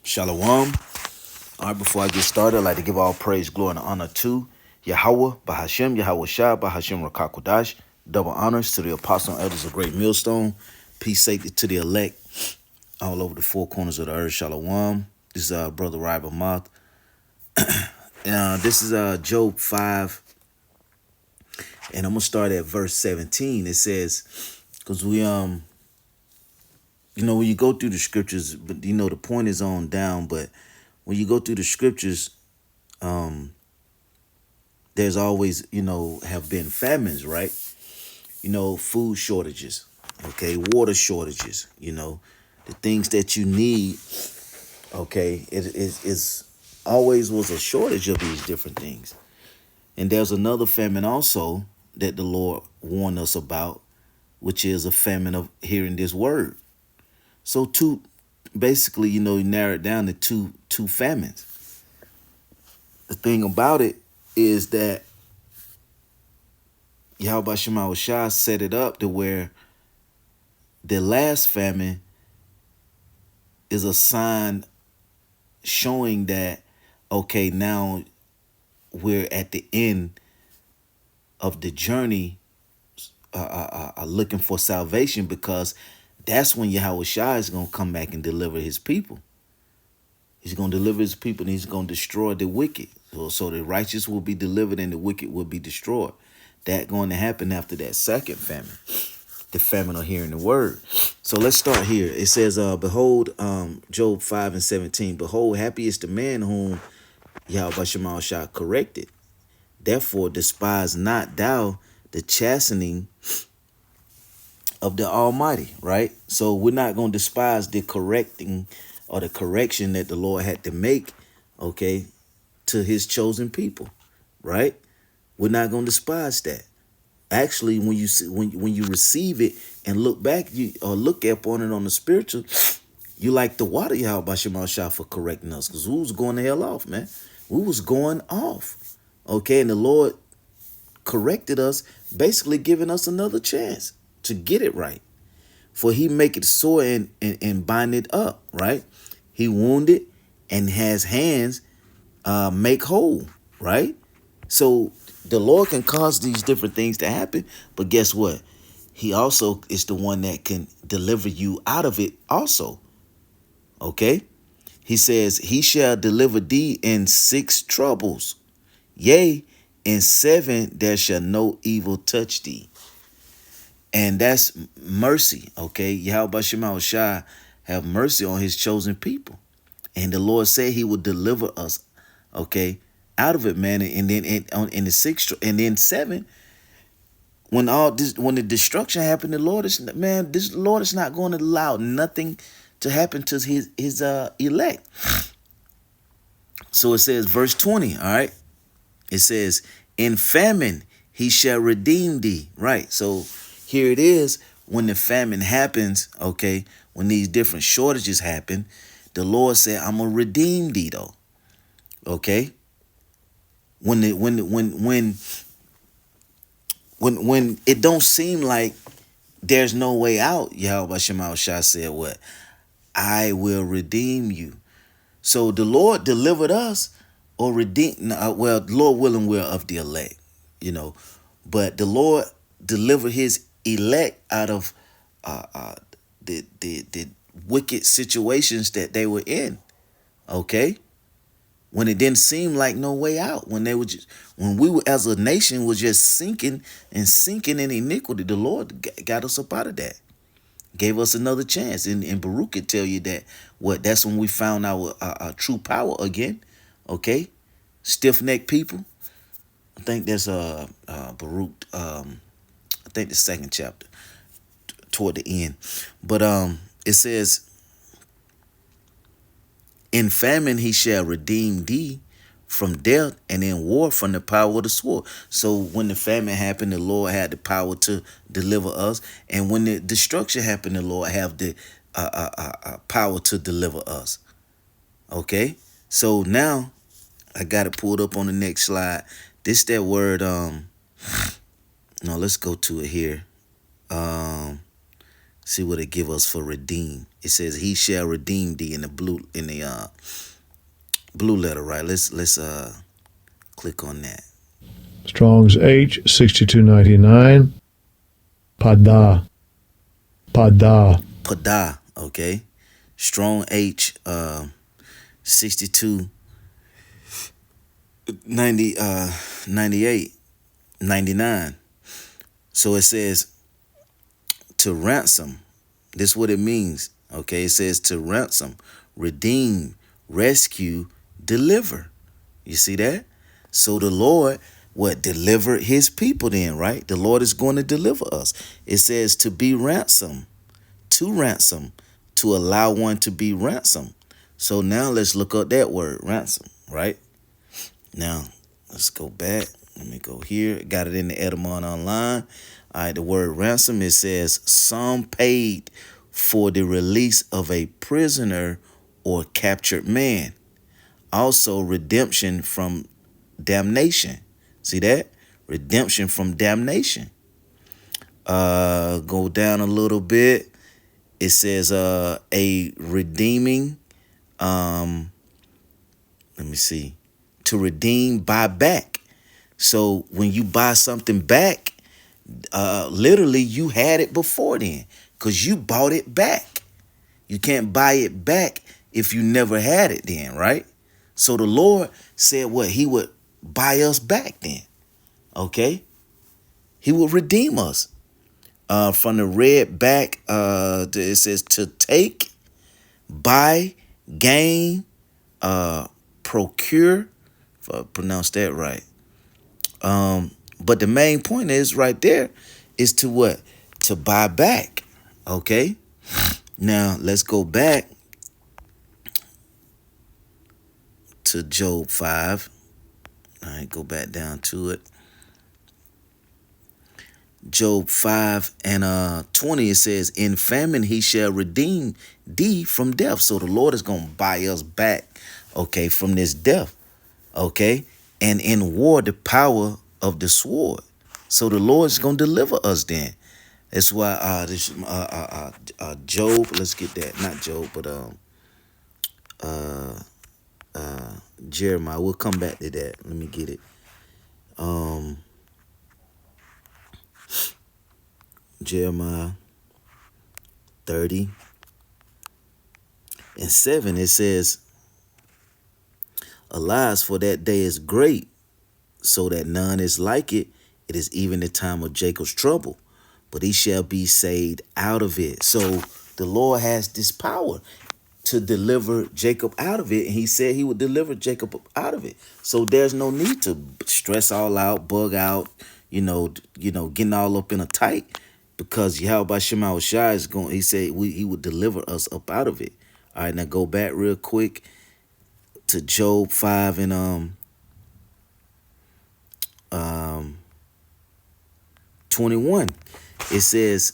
Shalom. All right, before I get started, I'd like to give all praise, glory, and honor to Yahweh, Bahashem, Yahweh Shah, Bahashem Rakakwadash. Double honors to the apostle and elders of Great Millstone. Peace, safety to the elect all over the four corners of the earth. Shalom. This is Brother Rival Moth. This is Job 5, and I'm going to start at verse 17. It says, because when you go through the scriptures, but the point is on down, but when you go through the scriptures, there's always, have been famines, right? Food shortages, okay, water shortages, the things that you need, okay, it is always was a shortage of these different things. And there's another famine also that the Lord warned us about, which is a famine of hearing this word. So basically, you narrow it down to two famines. The thing about it is that Yahweh Shema Shah set it up to where the last famine is a sign showing that, okay, now we're at the end of the journey looking for salvation, because that's when Yahweh Shah is going to come back and deliver his people. He's going to deliver his people, and he's going to destroy the wicked. So the righteous will be delivered and the wicked will be destroyed. That going to happen after that second famine, the famine of hearing the word. So let's start here. It says, behold, Job 5 and 17, behold, happy is the man whom Yahweh Shema Shah corrected. Therefore, despise not thou the chastening of the Almighty, right? So we're not going to despise the correcting or the correction that the Lord had to make, okay, to his chosen people, right? We're not going to despise that. Actually, when you receive it and look back, or look up on it on the spiritual, you like the water Yahweh Shema Shah for correcting us, because we was going the hell off, man. We was going off, okay? And the Lord corrected us, basically giving us another chance to get it right. For he make it sore and bind it up, right? He wounded and has hands make whole, right? So the Lord can cause these different things to happen, but guess what? He also is the one that can deliver you out of it also, okay? He says, he shall deliver thee in 6 troubles. Yea, in 7 there shall no evil touch thee. And that's mercy, okay? Yahweh Shema Shah have mercy on his chosen people. And the Lord said he would deliver us, okay, out of it, man. And then in the 6th, and then 7, when the destruction happened, the Lord is not going to allow nothing to happen to his elect. So it says, verse 20, all right? It says, in famine he shall redeem thee, right? So here it is, when the famine happens, okay, when these different shortages happen, the Lord said, I'm gonna redeem thee though. Okay? When it don't seem like there's no way out, Yahweh Shema Shah said what? I will redeem you. So the Lord delivered us, or redeemed, well, Lord willing, we're of the elect, but the Lord delivered his elect out of the wicked situations that they were in, okay? When it didn't seem like no way out, when we were as a nation was just sinking in iniquity, the Lord got us up out of that, gave us another chance. And Baruch could tell you that that's when we found our true power again, okay? Stiff-necked people. I think that's Baruch, I think the 2nd chapter toward the end. But it says, in famine he shall redeem thee from death, and in war from the power of the sword. So when the famine happened, the Lord had the power to deliver us. And when the destruction happened, the Lord have the power to deliver us. Okay? So now I got it pulled up on the next slide. This that word, no, let's go to it here. See what it give us for redeem. It says he shall redeem thee in the blue letter, right? Let's click on that. Strong's H 6299. Pada. Pada. Pada, okay. Strong H 62 90 98 99. So it says to ransom. This is what it means. Okay, it says to ransom, redeem, rescue, deliver. You see that? So the Lord, what, delivered his people then, right? The Lord is going to deliver us. It says to be ransom, to allow one to be ransom. So now let's look up that word, ransom, right? Now, let's go back. Let me go here. Got it in the Edmond Online. All right, the word ransom, it says sum paid for the release of a prisoner or captured man. Also, redemption from damnation. See that? Redemption from damnation. Go down a little bit. It says a redeeming, let me see, to redeem, buy back. So when you buy something back, literally you had it before then because you bought it back. You can't buy it back if you never had it then, right? So the Lord said what? He would buy us back then, okay? He will redeem us. From the red back, it says to take, buy, gain, procure, if I pronounce that right. But the main point is right there is to what? To buy back. Okay. Now let's go back to Job 5. All right, go back down to it. Job 5 and 20, it says, in famine he shall redeem thee from death. So the Lord is going to buy us back, okay, from this death, okay? And in war, the power of the sword. So the Lord is going to deliver us then. That's why this Job, let's get that, not Job, but Jeremiah. We'll come back to that. Let me get it. Jeremiah 30 and 7, it says, alas, for that day is great, so that none is like it. It is even the time of Jacob's trouble, but he shall be saved out of it. So the Lord has this power to deliver Jacob out of it, and he said he would deliver Jacob out of it. So there's no need to stress all out, bug out, getting all up in a tight, because Yahweh Shema Shai is going. He said he would deliver us up out of it. All right, now go back real quick to Job 5 and 21. It says,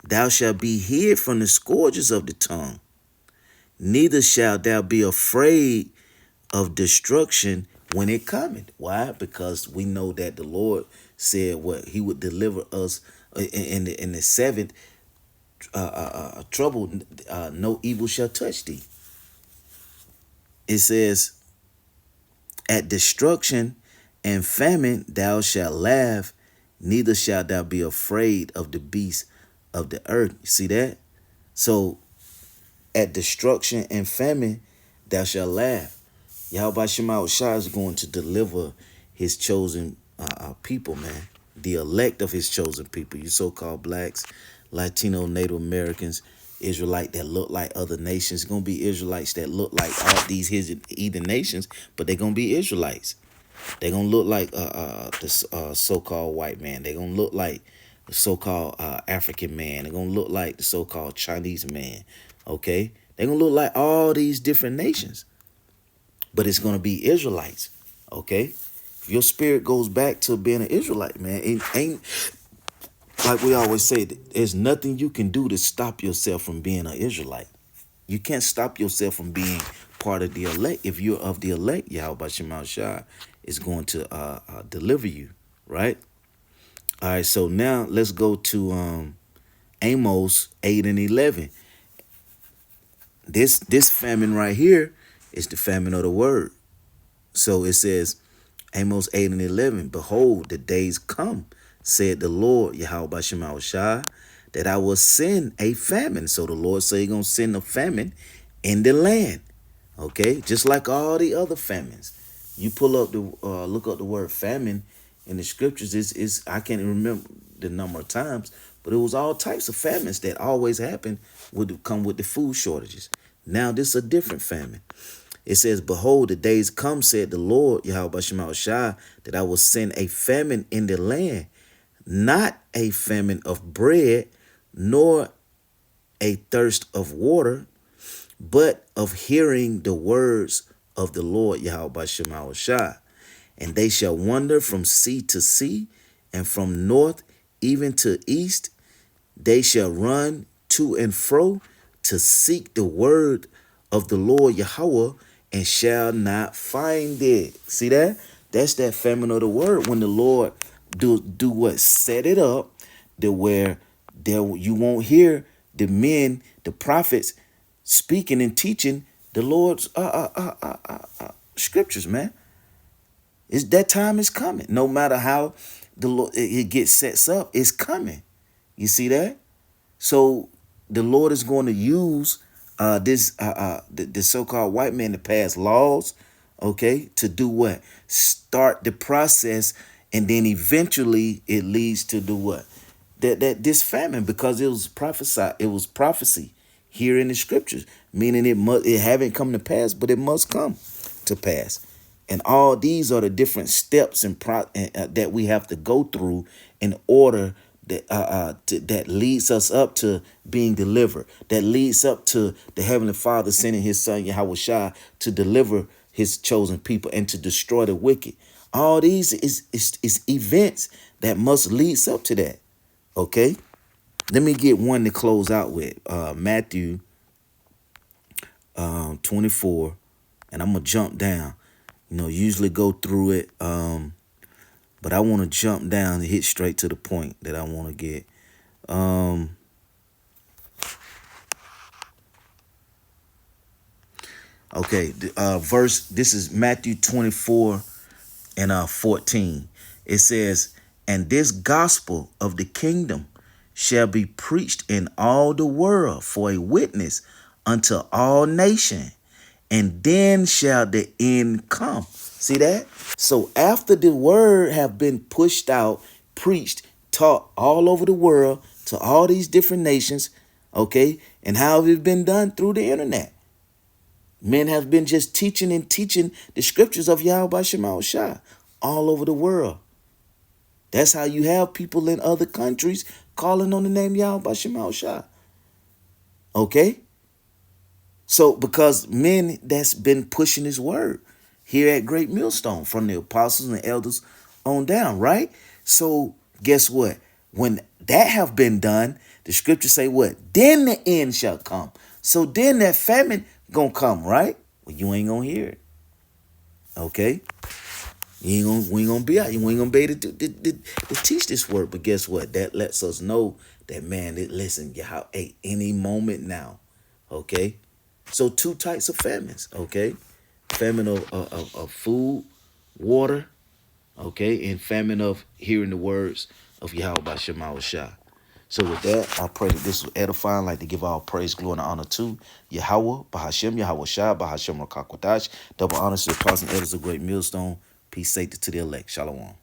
thou shalt be hid from the scourges of the tongue, neither shalt thou be afraid of destruction when it cometh. Why? Because we know that the Lord said what? He would deliver us in the seventh trouble. No evil shall touch thee. It says, at destruction and famine thou shalt laugh, neither shalt thou be afraid of the beasts of the earth. You see that? So at destruction and famine thou shalt laugh. Yahweh Shema Shai is going to deliver his chosen people, man. The elect of his chosen people. You so-called blacks, Latino, Native Americans, Israelite that look like other nations. It's going to be Israelites that look like all these heathen nations, but they're going to be Israelites. They're going to look like the so-called white man. They're going to look like the so-called African man. They're going to look like the so-called Chinese man, okay? They're going to look like all these different nations, but it's going to be Israelites, okay? If your spirit goes back to being an Israelite, man, it ain't, like we always say, there's nothing you can do to stop yourself from being an Israelite. You can't stop yourself from being part of the elect. If you're of the elect, Yahweh Shema Shai is going to deliver you, right? All right, so now let's go to Amos 8 and 11. This famine right here is the famine of the word. So it says, Amos 8 and 11, behold, the days come, said the Lord, Yahweh Shema Shai, that I will send a famine. So the Lord said he's going to send a famine in the land. Okay, just like all the other famines. You pull up the look up the word famine in the scriptures. Is I can't remember the number of times, but it was all types of famines that always happen would come with the food shortages. Now this is a different famine. It says, behold, the days come, said the Lord, Yahweh Shema Shai, that I will send a famine in the land, not a famine of bread, nor a thirst of water, but of hearing the words of the Lord Yahweh Shema Shai. And they shall wander from sea to sea, and from north even to east. They shall run to and fro to seek the word of the Lord Yahweh, and shall not find it. See that? That's that famine of the word. When the Lord do what? Set it up to where there you won't hear the men, the prophets, speaking and teaching the Lord's scriptures, man. It's that time is coming. No matter how the Lord it gets sets up, it's coming. You see that? So the Lord is going to use the so-called white man to pass laws, okay, to do what? Start the process, and then eventually it leads to do what? That this famine, because it was prophesied, it was prophecy here in the scriptures, meaning it haven't come to pass, but it must come to pass. And all these are the different steps that we have to go through in order that leads us up to being delivered. That leads up to the Heavenly Father sending His Son Yahweh Shai to deliver His chosen people and to destroy the wicked. All these is events that must lead up to that. Okay, let me get one to close out with Matthew 24, and I'm gonna jump down. Usually go through it, but I want to jump down and hit straight to the point that I want to get. Okay, verse. This is Matthew 24 and 14. It says, "And this gospel of the kingdom shall be preached in all the world for a witness unto all nations, and then shall the end come." See that? So after the word have been pushed out, preached, taught all over the world to all these different nations, okay, and how have it been done? Through the internet. Men have been just teaching and teaching the scriptures of Yahweh Shema Shai all over the world. That's how you have people in other countries calling on the name Yahweh Shema Shai. Okay? So, because men that's been pushing his word here at Great Millstone from the apostles and the elders on down, right? So, guess what? When that have been done, the scriptures say what? Then the end shall come. So then that famine gonna come, right? Well, you ain't gonna hear it. Okay? We ain't gonna be out. You ain't gonna be able to teach this word. But guess what? That lets us know that, man, listen, how at any moment now. Okay? So two types of famines, okay? Famine of food, water, okay? And famine of hearing the words of Yahweh Shema Shai. So with that, I pray that this was edifying. I'd like to give all praise, glory, and honor to Yahweh, Bahashem, Yahweh Shai, Bahashem Rakakwadash. Double honors to the apostles and elders of Great Millstone. Peace, safety to the elect. Shalom.